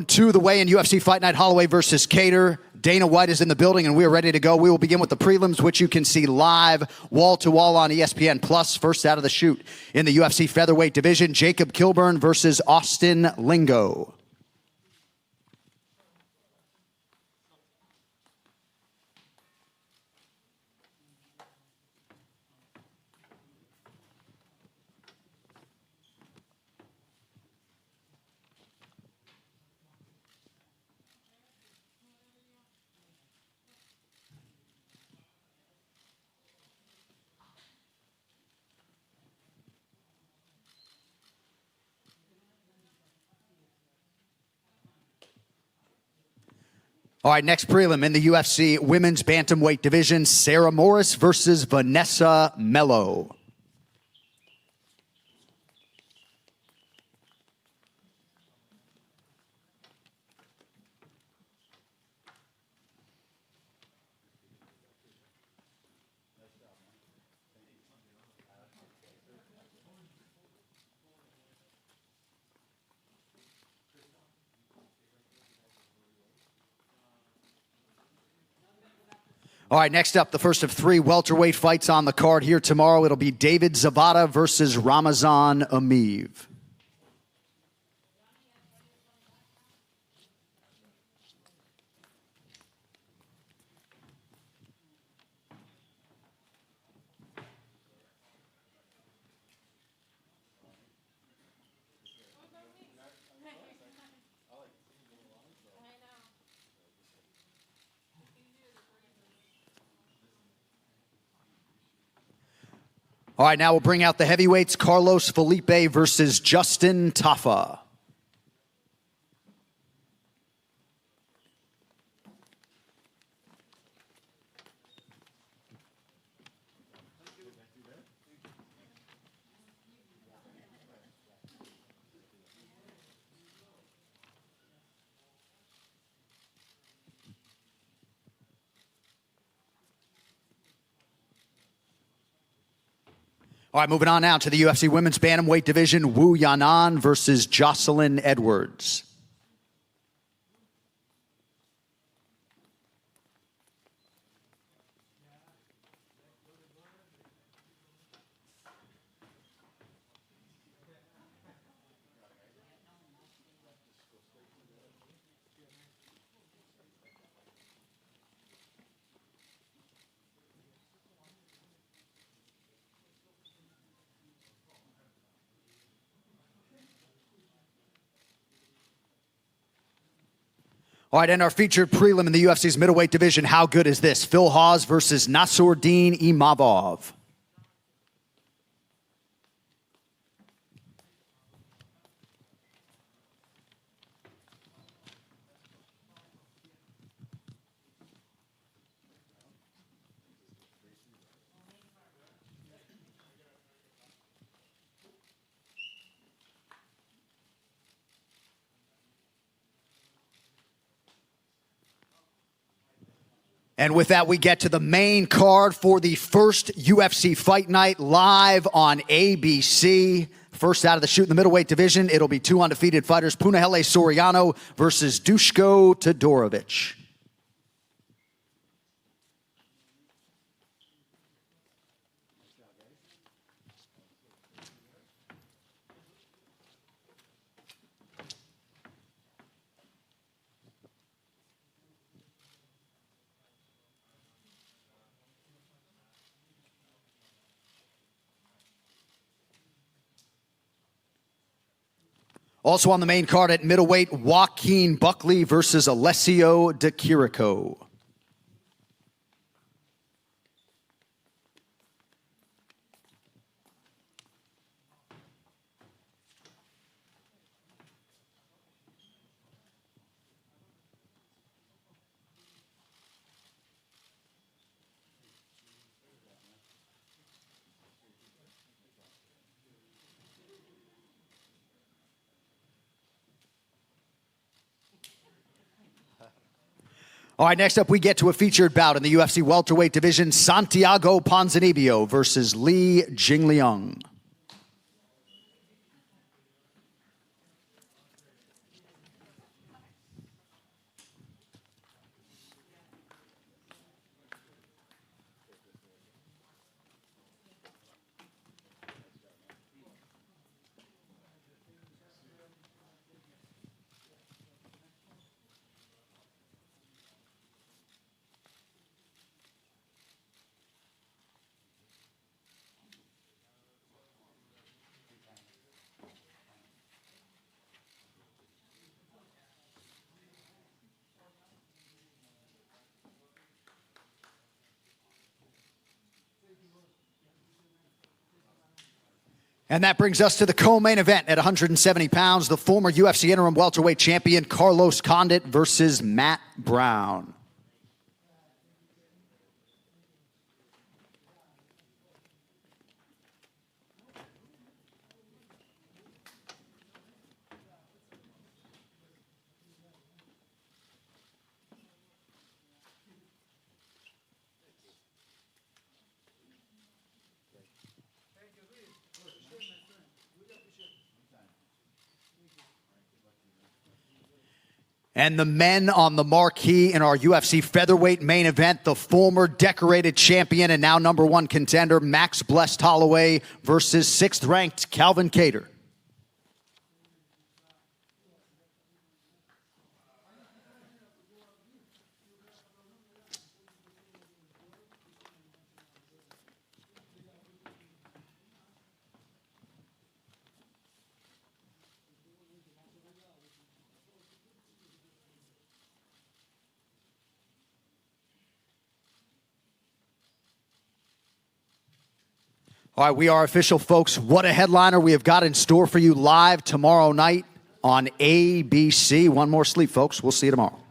To the weigh-in UFC Fight Night, Holloway versus Kattar. Dana White is in the building, and we are ready to go. We will begin with the prelims, which you can see live, wall-to-wall on ESPN+. First out of the chute in the UFC featherweight division, Jacob Kilburn versus Austin Lingo. All right, next prelim in the UFC women's bantamweight division, Sarah Morris versus Vanessa Mello. All right, next up, the first of three welterweight fights on the card here tomorrow. It'll be David Zavada versus Ramazan Ameev. All right, now we'll bring out the heavyweights, Carlos Felipe versus Justin Tafa. All right, moving on now to the UFC women's bantamweight division, Wu Yanan versus Jocelyn Edwards. All right, and our featured prelim in the UFC's middleweight division, how good is this? Phil Hawes versus Nassourdine Imavov. And with that, we get to the main card for the first UFC Fight Night live on ABC. First out of the chute in the middleweight division, it'll be two undefeated fighters, Punahele Soriano versus Dushko Todorovic. Also on the main card at middleweight, Joaquin Buckley versus Alessio Di Chirico. All right, next up we get to a featured bout in the UFC welterweight division, Santiago Ponzinibbio versus Li Jingliang. And that brings us to the co-main event at 170 pounds, the former UFC interim welterweight champion Carlos Condit versus Matt Brown. And the men on the marquee in our UFC featherweight main event, the former decorated champion and now #1 contender, Max Blessed Holloway versus 6th-ranked Calvin Kattar. All right, we are official, folks. What a headliner we have got in store for you live tomorrow night on ABC. One more sleep, folks. We'll see you tomorrow.